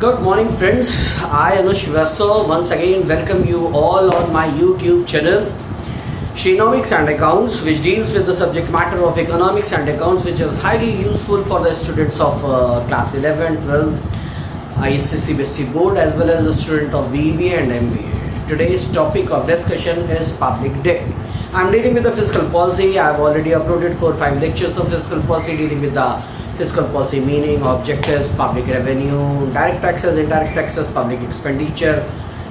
Good morning friends, I Anush Vaso once again welcome you all on my YouTube channel Shreenomics and Accounts, which deals with the subject matter of economics and accounts, which is highly useful for the students of class 11, 12, ICSE BSc board as well as the student of BBA and MBA. Today's topic of discussion is public debt. I am dealing with the fiscal policy. I have already uploaded 4 or 5 lectures of fiscal policy dealing with the fiscal policy meaning, objectives, public revenue, direct taxes, indirect taxes, public expenditure,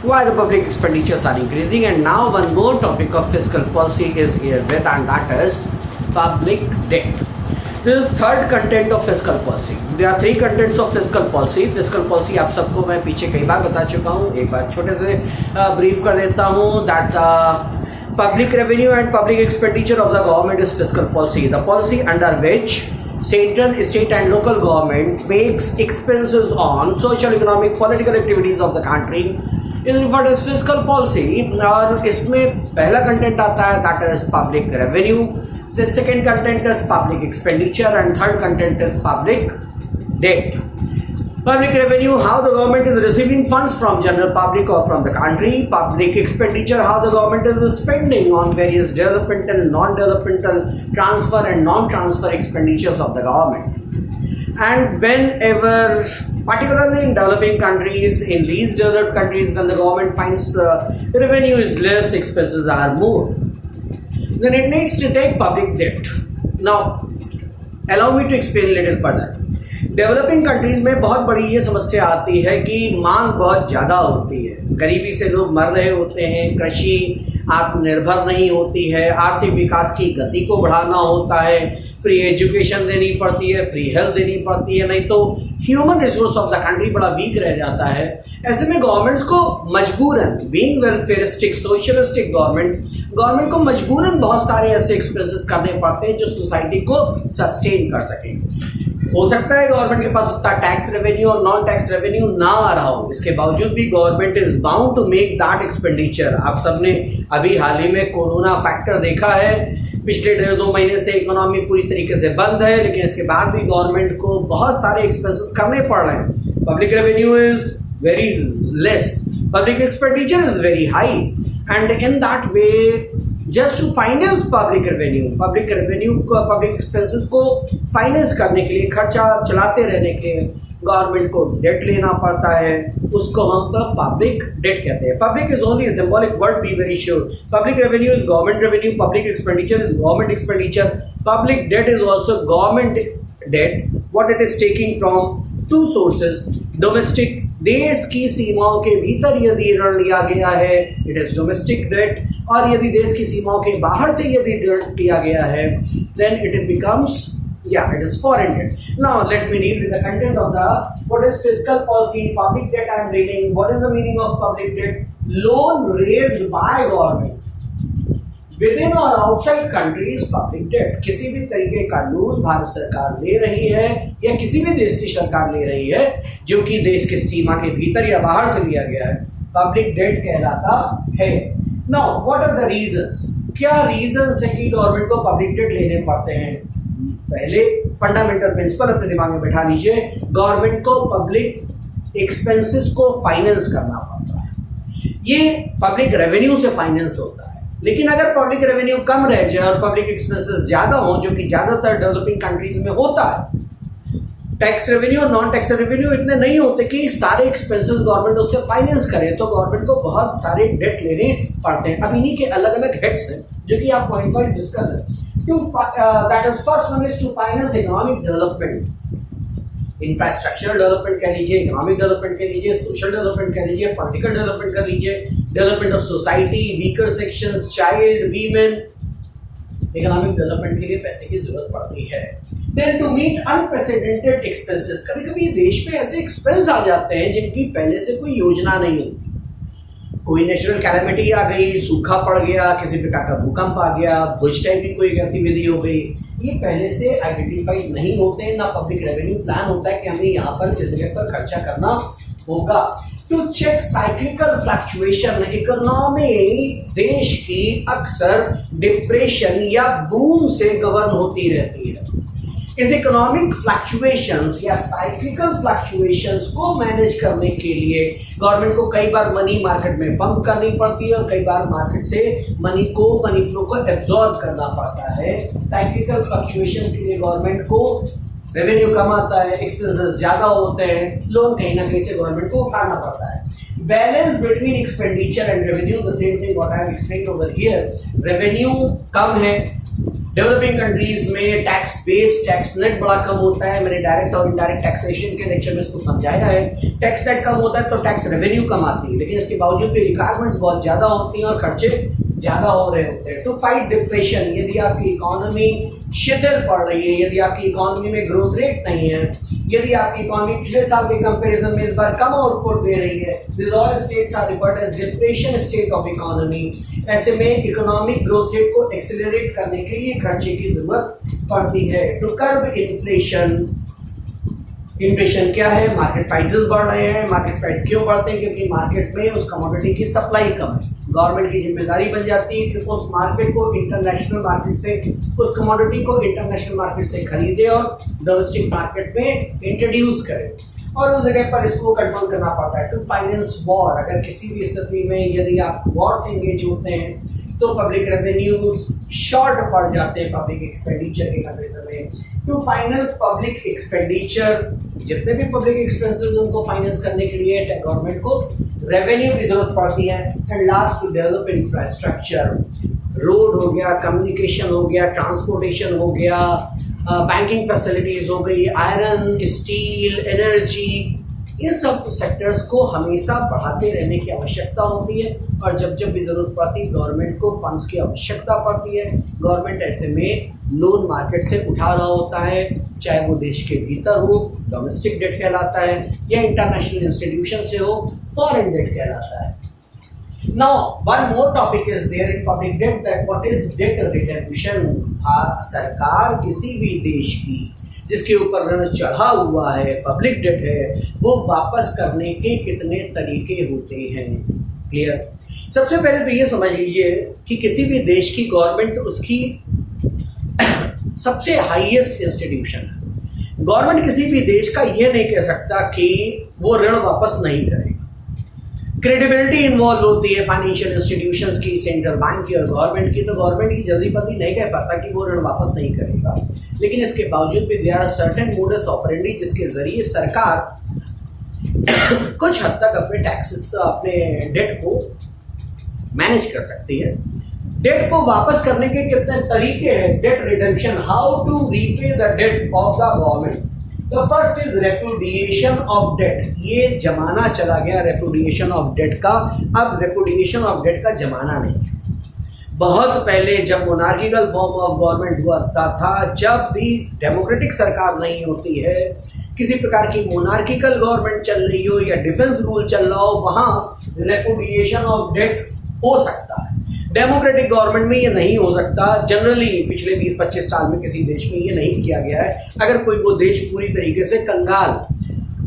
why the public expenditures are increasing, and now one more topic of fiscal policy is here with, and that is public debt. This is third content of fiscal policy. There are 3 contents of fiscal policy. Fiscal policy आप सबको मैं पीछे कई बार बता चुका हूँ, एक बार छोटे से ब्रीफ कर देता हूँ. That public revenue and public expenditure of the government is fiscal policy. The policy under which central, state and local government makes expenses on social, economic, political activities of the country is referred as fiscal policy. और इसमें पहला content आता है that is public revenue, second content is public expenditure and third content is public debt. Public revenue, how the government is receiving funds from general public or from the country. Public expenditure, how the government is spending on various developmental, non-developmental, transfer and non-transfer expenditures of the government. And whenever, particularly in developing countries, in least developed countries, when the government finds revenue is less, expenses are more, then it needs to take public debt. Now, allow me to explain a little further. Developing countries में बहुत बड़ी ये समस्या आती है कि मांग बहुत ज़्यादा होती है, गरीबी से लोग मर रहे होते हैं, कृषि आत्मनिर्भर नहीं होती है, आर्थिक विकास की गति को बढ़ाना होता है, फ्री एजुकेशन देनी पड़ती है, फ्री हेल्थ देनी पड़ती है, नहीं तो human resource of the country बड़ा वीक रह जाता है. ऐसे में गवर्नमेंट्स को मजबूरन, बीइंग वेलफेयरिस्टिक सोशलिस्टिक गवर्नमेंट को मजबूरन बहुत सारे ऐसे एक्सपेंसेस करने पड़ते हैं जो सोसाइटी को सस्टेन कर सकें. हो सकता है गवर्नमेंट के पास उतना टैक्स रेवेन्यू और नॉन टैक्स रेवेन्यू ना आ रहा हो, इसके बावजूद भी government is bound to make that expenditure. आप सबने अभी हाल ही में कोरोना फैक्टर देखा है. पिछले 1.5-2 महीने से इकोनॉमी पूरी तरीके से बंद है, लेकिन इसके बाद भी गवर्नमेंट को बहुत सारे एक्सपेंसेस करने पड़ रहे हैं. Public revenue is very less, public expenditure is very high, and in that way just to finance public revenue को, पब्लिक एक्सपेंसेस को फाइनेंस करने के लिए, खर्चा चलाते रहने के लिए गवर्नमेंट को डेट लेना पड़ता है. उसको हम पब्लिक डेट कहते हैं. Public is only a symbolic word, be very sure. Public revenue is government revenue, public expenditure is government expenditure, public debt is also government debt. What it is taking from 2 sources. Domestic, देश की सीमाओं के भीतर यदि ऋण लिया गया है, इट इज डोमेस्टिक डेट, और यदि देश की सीमाओं के बाहर से यदि ऋण लिया गया है, then it becomes, yeah, it is foreign debt. Now let me deal with the content of the, what is fiscal policy, public debt I am dealing. What is the meaning of public debt? Loan raised by government within or outside countries. Public debt, किसी भी तरीके का loan Bharat सरकार ले रही है या किसी भी देश की सरकार ले रही है जो कि देश के सीमा के भीतर या बाहर से लिया गया है, पब्लिक डेट कहलाता है. Now what are the reasons? क्या रीजंस है कि गवर्नमेंट को पब्लिक डेट लेने पड़ते हैं? पहले फंडामेंटल प्रिंसिपल अपने दिमाग में बैठा लीजिए. गवर्नमेंट को पब्लिक एक्सपेंसेस को फाइनेंस करना पड़ता है. ये पब्लिक रेवेन्यू से फाइनेंस होता है, लेकिन अगर पब्लिक रेवेन्यू कम रह जाए और पब्लिक एक्सपेंसेस ज्यादा हो, जो कि ज्यादातर डेवलपिंग कंट्रीज में होता है, टैक्स रेवेन्यू और नॉन टैक्स रेवेन्यू इतने नहीं होते कि सारे एक्सपेंसेस गवर्नमेंट उससे फाइनेंस करे, तो गवर्नमेंट को बहुत सारे डेट लेने पड़ते हैं. अब इन्हीं के अलग अलग हेड्स हैं जो कि आप पॉइंट वाइज डिस्कस है. That is first one is to finance economic development, infrastructure development कह लीजिए, इकोनॉमिक डेवलपमेंट कह लीजिए, सोशल डेवलपमेंट कह लीजिए, पॉलिटिकल डेवलपमेंट कर लीजिए, development of society, weaker sections, child, women. Economic development के लिए पैसे की जरूरत पड़ती है. Then to meet unprecedented expenses, कभी कभी देश में ऐसे एक्सपेंस आ जाते हैं जिनकी पहले से कोई योजना नहीं होती. कोई नेचुरल कैलेमिटी आ गई, सूखा पड़ गया, किसी प्रकार का भूकंप आ गया, भुज टाइप की कोई गतिविधि हो गई, ये पहले से आइडेंटिफाइड नहीं होते हैं, ना पब्लिक रेवेन्यू प्लान होता है कि हमें यहाँ पर इस जगह पर खर्चा करना होगा. To check cyclical fluctuation, economy देश की अक्सर डिप्रेशन या बूम से गवर्न होती रहती है. इस इकोनॉमिक फ्लक्चुएशंस या साइक्लिकल फ्लक्चुएशंस को मैनेज करने के लिए गवर्नमेंट को कई बार मनी मार्केट में पंप करनी पड़ती है और कई बार मार्केट से मनी फ्लो को एब्जॉर्ब करना पड़ता है। साइक्लिकल फ्लक्चुएशंस के लिए गवर्नमेंट को रेवेन्यू कम आता है, एक्सपेंसेस ज्यादा होते हैं, लोन कहीं ना कहीं से गवर्नमेंट को उठाना पड़ता है। Balance between expenditure and revenue, the same thing what I have explained over here. Revenue कम है, डेवलपिंग कंट्रीज में टैक्स बेस टैक्स नेट बड़ा कम होता है। मैंने डायरेक्ट और इनडायरेक्ट टैक्सेशन के लेक्चर में इसको समझाया है। टैक्स नेट कम होता है तो टैक्स रेवेन्यू कम आती है, लेकिन इसके बावजूद भी रिक्वायरमेंट्स बहुत ज्यादा होती हैं और खर्चे ज्यादा हो रहे होते हैं। टू फाइट डिप्रेशन, यदि आपकी इकोनॉमी शिथिल पड़ रही है, यदि आपकी इकोनॉमी में ग्रोथ रेट नहीं है, यदि आपकी इकोनॉमी पिछले साल के कंपैरिजन में इस बार कम आउटपुट दे रही है, this all states are referred as depression state of economy. ऐसे में इकोनॉमिक ग्रोथ रेट को एक्सेलरेट करने के लिए खर्चे की जरूरत पड़ती है। टू कर्ब इन्फ्लेशन, इन्फ्लेशन क्या है? मार्केट प्राइसेस बढ़ रहे हैं। मार्केट प्राइस क्यों बढ़ते हैं? क्योंकि मार्केट में उस कमोडिटी की सप्लाई कम है। गवर्नमेंट की जिम्मेदारी बन जाती है कि उस मार्केट को इंटरनेशनल मार्केट से, उस कमोडिटी को इंटरनेशनल मार्केट से खरीदे और डोमेस्टिक मार्केट में इंट्रोड्यूस करे, और उस जगह पर इसको कंट्रोल करना पड़ता है। टू फाइनेंस वॉर, अगर किसी भी स्थिति में यदि आप वॉर से एंगेज होते हैं तो पब्लिक रेवेन्यूज शॉर्ट पड़ जाते हैं पब्लिक एक्सपेंडिचर के कंपेरिजन में। टू फाइनेंस पब्लिक एक्सपेंडिचर, जितने भी पब्लिक एक्सपेंसेस उनको फाइनेंस करने के लिए गवर्नमेंट को रेवेन्यू की जरूरत पड़ती है। And last, to develop infrastructure, road हो गया, कम्युनिकेशन हो गया, ट्रांसपोर्टेशन हो गया, बैंकिंग फैसिलिटीज हो गई, आयरन, स्टील, एनर्जी, इन सब सेक्टर्स को हमेशा बढ़ाते रहने की आवश्यकता होती है। और जब जब भी जरूरत पड़ती है गवर्नमेंट को फंड्स की आवश्यकता पड़ती है, गवर्नमेंट ऐसे में लोन मार्केट से उठा रहा होता है, चाहे वो देश के भीतर हो, डोमेस्टिक डेट कहलाता है, या इंटरनेशनल इंस्टीट्यूशन से हो, फॉरेन डेट कहलाता है। Now, one more topic is there in public debt, that what is debt redemption? सरकार किसी भी देश की जिसके ऊपर ऋण चढ़ा हुआ है, पब्लिक डेट है, वो वापस करने के कितने तरीके होते हैं? क्लियर? सबसे पहले तो ये समझ लीजिए कि किसी भी देश की गवर्नमेंट उसकी सबसे हाईएस्ट इंस्टीट्यूशन है। गवर्नमेंट किसी भी देश का ये नहीं कह सकता कि वो ऋण वापस नहीं करेगा। क्रेडिबिलिटी इन्वॉल्व होती है फाइनेंशियल इंस्टीट्यूशंस की, सेंट्रल बैंक की और गवर्नमेंट की। तो गवर्नमेंट की जल्दी पल्दी नहीं कह पाता कि वो ऋण वापस नहीं करेगा, लेकिन इसके बावजूद भी there are certain modus operandi जिसके जरिए सरकार कुछ हद तक अपने टैक्सेस, अपने डेट को मैनेज कर सकती है। डेट को वापस करने के कितने तरीके हैं? Debt redemption, how to repay the debt of the government. The first is repudiation of debt. ये जमाना चला गया रेपुडिएशन ऑफ डेट का, अब रेपुडिएशन ऑफ डेट का जमाना नहीं है। बहुत पहले जब मोनार्किकल फॉर्म ऑफ गवर्नमेंट हुआ था, जब भी डेमोक्रेटिक सरकार नहीं होती है, किसी प्रकार की मोनार्किकल गवर्नमेंट चल रही हो या डिफेंस रूल चल रहा हो, वहां रेपुडिएशन ऑफ डेट हो सकता है। डेमोक्रेटिक गवर्नमेंट में ये नहीं हो सकता। जनरली पिछले 20-25 साल में किसी देश में ये नहीं किया गया है। अगर कोई वो देश पूरी तरीके से कंगाल,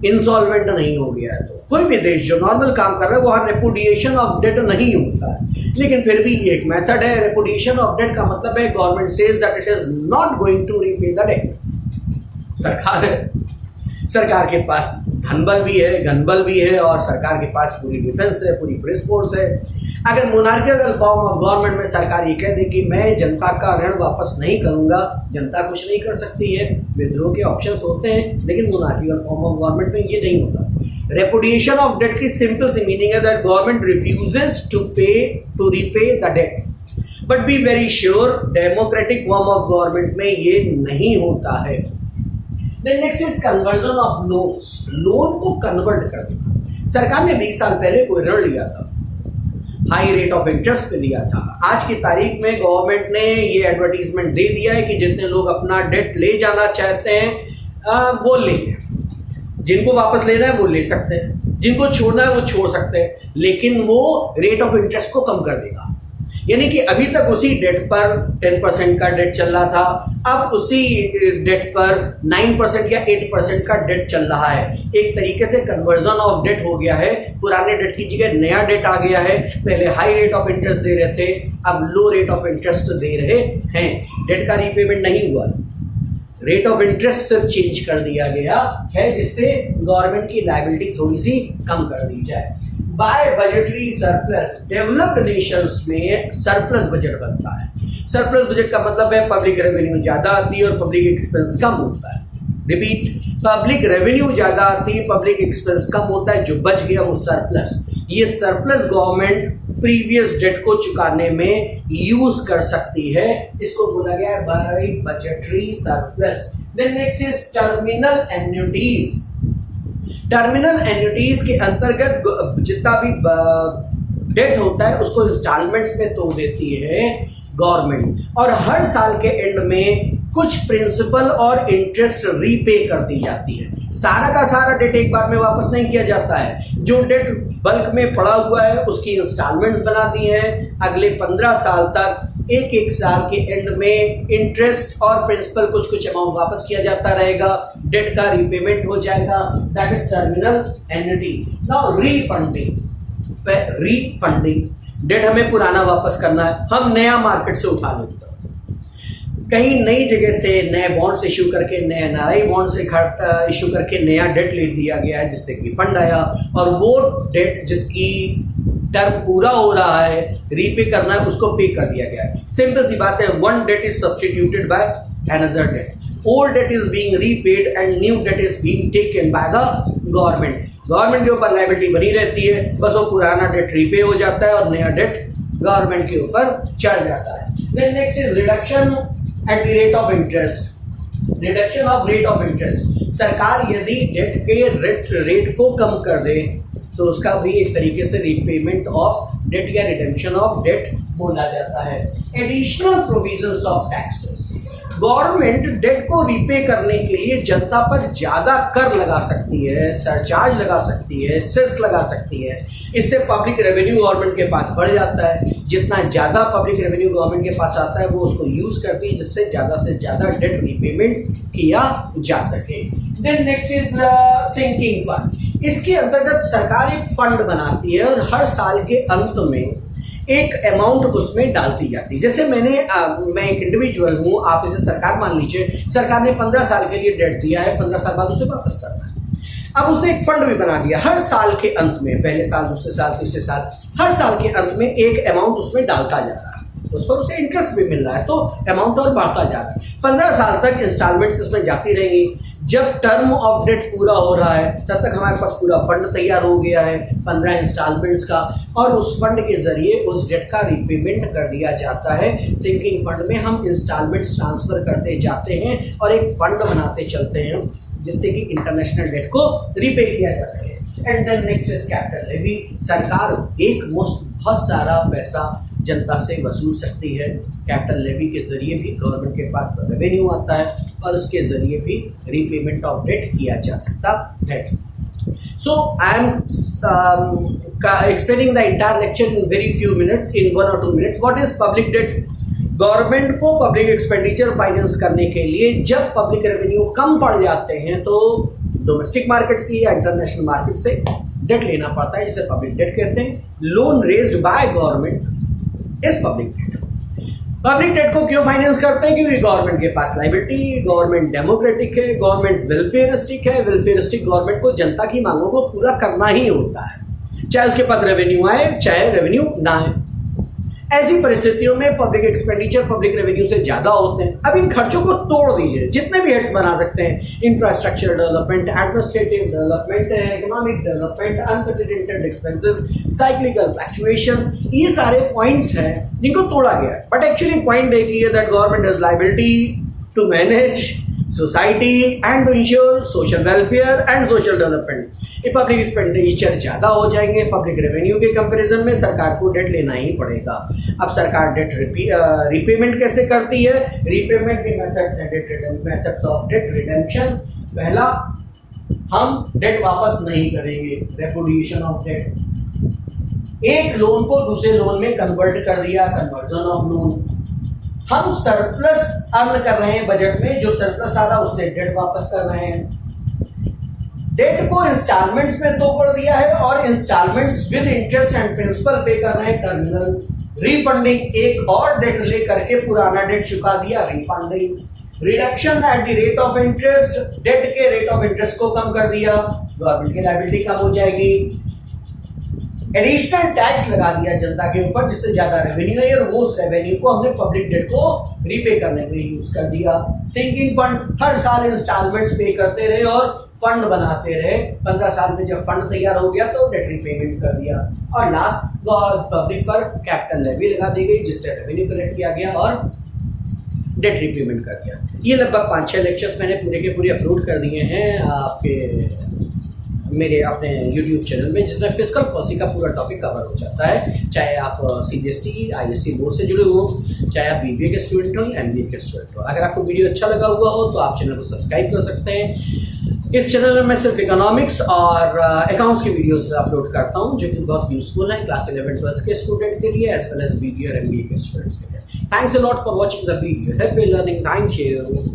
इंसॉल्वेंट नहीं हो गया है, तो कोई भी देश जो नॉर्मल काम कर रहा है वहाँ रेपुडिएशन ऑफ डेट नहीं होता है। लेकिन फिर भी ये एक मेथड है। रेपुडिएशन ऑफ डेट का मतलब है government says that it is not going to repay the debt. सरकार है, सरकार के पास धनबल भी है, घनबल भी है, और सरकार के पास पूरी डिफेंस है, पूरी पुलिस फोर्स है। अगर मोनार्किकल फॉर्म ऑफ गवर्नमेंट में सरकार ये कह दे कि मैं जनता का ऋण वापस नहीं करूंगा, जनता कुछ नहीं कर सकती है। विद्रोह के ऑप्शंस होते हैं, लेकिन मोनार्किकल फॉर्म ऑफ गवर्नमेंट में ये नहीं होता। रेपुडिएशन ऑफ डेट की सिंपल सी मीनिंग है that government refuses to repay the debt. But be very sure, democratic form of government में ये नहीं होता है। Next is conversion of loans. Loan को कन्वर्ट कर देना। सरकार ने 20 साल पहले कोई ऋण लिया था, हाई रेट ऑफ इंटरेस्ट पे लिया था। आज की तारीख में गवर्नमेंट ने ये एडवर्टीजमेंट दे दिया है कि जितने लोग अपना डेट ले जाना चाहते हैं वो ले लें, जिनको वापस लेना है वो ले सकते हैं, जिनको छोड़ना है वो छोड़ सकते हैं, लेकिन वो रेट ऑफ इंटरेस्ट को कम कर देगा। यानी कि अभी तक उसी डेट पर 10% का डेट चल रहा था, अब उसी डेट पर 9% या 8% का डेट चल रहा है। एक तरीके से कन्वर्जन ऑफ डेट हो गया है। पुराने डेट की जगह नया डेट आ गया है। पहले हाई रेट ऑफ इंटरेस्ट दे रहे थे, अब लो रेट ऑफ इंटरेस्ट दे रहे हैं। डेट का रीपेमेंट नहीं हुआ। रेट ऑफ इंटरेस्ट सिर्फ चेंज कर दिया गया है, जिससे गवर्नमेंट की लायबिलिटी थोड़ी सी कम कर दी जाए। By budgetary surplus, developed nations में सरप्लस बजट बनता है। सरप्लस बजट का मतलब है पब्लिक रेवेन्यू ज्यादा आती है और पब्लिक एक्सपेंस कम होता है। रिपीट, पब्लिक रेवेन्यू ज्यादा आती है, पब्लिक एक्सपेंस कम होता है, जो बच गया वो सरप्लस। ये सरप्लस गवर्नमेंट प्रीवियस डेट को चुकाने में यूज कर सकती है, इसको बोला गया है by budgetary surplus. Then next is terminal annuities. Terminal annuities के अंतर्गत जितना भी डेट होता है उसको इंस्टॉलमेंट्स में तोड़ देती है गवर्नमेंट, और हर साल के एंड में कुछ प्रिंसिपल और इंटरेस्ट रीपे कर दी जाती है। सारा का सारा डेट एक बार में वापस नहीं किया जाता है, जो डेट बल्क में पड़ा हुआ है उसकी इंस्टॉलमेंट्स बना दी है। अगले 15 साल तक एक एक साल के एंड में इंटरेस्ट और प्रिंसिपल कुछ कुछ अमाउंट वापस किया जाता रहेगा, डेट का रीपेमेंट हो जाएगा। That is terminal annuity. Now refunding, debt हमें पुराना वापस करना है, हम नया मार्केट से उठा लेते हैं, कहीं नई जगह से नए बॉन्ड्स इश्यू करके, नए एनआरआई बॉन्ड्स इश्यू करके नया डेट ले दिया गया है, जिससे कि फंड आया, और वो डेट जिसकी टर्म पूरा हो रहा है, रीपे करना है, उसको पे कर दिया गया है। सिंपल सी बात है, one debt is substituted by another debt. Old debt is being repaid and new debt is being taken by the government. Government के ऊपर लायबिलिटी बनी रहती है, बस वो पुराना डेट रीपे हो जाता है और नया डेट गवर्नमेंट के ऊपर चढ़ जाता है। Then next is reduction at the rate of interest. Reduction of rate of interest, सरकार यदि डेट के रेट को कम कर दे तो उसका भी एक तरीके से रीपेमेंट ऑफ डेट या रिडेम्पशन ऑफ डेट बोला जाता है। Additional provisions of taxes, government debt को रीपे करने के लिए जनता पर ज्यादा कर लगा सकती है, सरचार्ज लगा सकती है, सेस लगा सकती है। इससे पब्लिक रेवेन्यू गवर्नमेंट के पास बढ़ जाता है। जितना ज्यादा पब्लिक रेवेन्यू गवर्नमेंट के पास आता है वो उसको यूज करती है, जिससे ज्यादा से ज्यादा डेट रीपेमेंट किया जा सके। Then next is sinking fund. इसके अंतर्गत सरकार एक फंड बनाती है और हर साल के अंत में एक अमाउंट उसमें डालती जाती है। जैसे मैं एक इंडिविजुअल हूं, आप इसे सरकार मान लीजिए, सरकार ने 15 साल के लिए डेट दिया है, 15 साल बाद उसे वापस करना है। अब उसने एक फंड भी बना दिया, हर साल के अंत में, पहले साल, दूसरे साल, तीसरे साल, हर साल के अंत में एक अमाउंट उसमें डालता जा रहा है, उस पर उसे इंटरेस्ट भी मिल रहा है, तो अमाउंट और बढ़ता जा रहा है। 15 साल तक इंस्टॉलमेंट्स इसमें जाती रहेंगी। जब टर्म ऑफ डेट पूरा हो रहा है तब तक हमारे पास पूरा फंड तैयार हो गया है 15 इंस्टॉलमेंट्स का, और उस फंड के जरिए उस डेट का रीपेमेंट कर दिया जाता है। सिंकिंग फंड में हम इंस्टॉलमेंट्स ट्रांसफर करते जाते हैं और एक फंड बनाते चलते हैं, जिससे कि इंटरनेशनल डेट को रीपे किया जा सके। And then next is capital levy. सरकार एक मुश्त बहुत सारा पैसा जनता से वसूल सकती है। कैपिटल लेवी के जरिए भी गवर्नमेंट के पास रेवेन्यू आता है और उसके जरिए भी रीपेमेंट ऑफ डेट किया जा सकता है। So I am explaining the entire lecture in very few minutes, in 1 or 2 minutes. What is public debt? Government को पब्लिक एक्सपेंडिचर फाइनेंस करने के लिए जब पब्लिक रेवेन्यू कम पड़ जाते हैं तो डोमेस्टिक मार्केट से या इंटरनेशनल मार्केट से डेट लेना पड़ता है, जिसे पब्लिक डेट कहते हैं। Loan raised by government is public debt. Public debt को क्यों फाइनेंस करते हैं? क्योंकि गवर्नमेंट के पास लायबिलिटी, गवर्नमेंट डेमोक्रेटिक है, गवर्नमेंट वेलफेयरिस्टिक है। वेलफेयरिस्टिक गवर्नमेंट को जनता की मांगों को पूरा करना ही होता है, चाहे उसके पास रेवेन्यू आए चाहे रेवेन्यू ना आए। ऐसी परिस्थितियों में पब्लिक एक्सपेंडिचर पब्लिक रेवेन्यू से ज्यादा होते हैं। अब इन खर्चों को तोड़ दीजिए, जितने भी हेड्स बना सकते हैं, infrastructure development, administrative development, economic development, unprecedented expenses, cyclical fluctuations, ये सारे पॉइंट्स हैं जिनको तोड़ा गया है। बट एक्चुअली पॉइंट एक ही है that government has liability to manage society and to ensure social welfare and social development. ये पब्लिक एक्सपेंडिचर ज्यादा हो जाएंगे पब्लिक रेवेन्यू के कंपैरिजन में, सरकार को डेट लेना ही पड़ेगा। अब सरकार डेट रीपेमेंट कैसे करती है? रीपेमेंट के मेथड्स हैं, मेथड्स ऑफ डेट रिडेम्पशन। पहला, हम डेट वापस नहीं करेंगे, रेपुडिएशन ऑफ डेट। एक लोन को दूसरे लोन में कन्वर्ट कर दिया, कन्वर्जन ऑफ लोन। हम सरप्लस अर्न कर रहे हैं बजट में, जो सरप्लस आ रहा है उससे डेट वापस कर रहे हैं। डेट को इंस्टॉलमेंट्स में तोड़ दिया है और installments with interest and principal pay कर रहे हैं। टर्मिनल रीफंडिंग, एक और डेट ले करके पुराना डेट चुका दिया, refunding. Reduction at the rate of interest, debt के रेट ऑफ इंटरेस्ट को कम कर दिया, गवर्नमेंट की लायबिलिटी कम हो जाएगी। एडिशनल टैक्स लगा दिया जनता के ऊपर जिससे ज्यादा रेवेन्यू है, और वो उस रेवेन्यू को हमने पब्लिक डेट को रीपे करने के लिए यूज कर दिया। सिंकिंग फंड, हर साल इंस्टॉलमेंट्स पे करते रहे और फंड बनाते रहे। 15 साल में जब फंड तैयार हो गया तो डेट रीपेमेंट कर दिया। और लास्ट पब्लिक पर कैपिटल लेवी लगा दी गई जिससे रेवेन्यू कलेक्ट किया गया और डेट रीपेमेंट कर दिया। ये लगभग 5-6 लेक्चर्स मैंने पूरे के पूरे अपलोड कर दिए हैं आपके मेरे अपने YouTube चैनल में, जिसमें फिस्कल पॉलिसी का पूरा टॉपिक कवर हो जाता है। चाहे आप CBSE ISC बोर्ड से जुड़े हो, चाहे आप BBA के स्टूडेंट हो या MBA के स्टूडेंट हो। अगर आपको वीडियो अच्छा लगा हुआ हो तो आप चैनल को सब्सक्राइब कर सकते हैं। इस चैनल में मैं सिर्फ इकोनॉमिक्स और अकाउंट्स की वीडियोस अपलोड करता हूँ जो कि बहुत यूजफुल है क्लास 11-12 के स्टूडेंट के लिए एज वेल एज BBA और MBA के स्टूडेंट्स के लिए। Thanks a lot for watching the video. Happy learning. Thank you.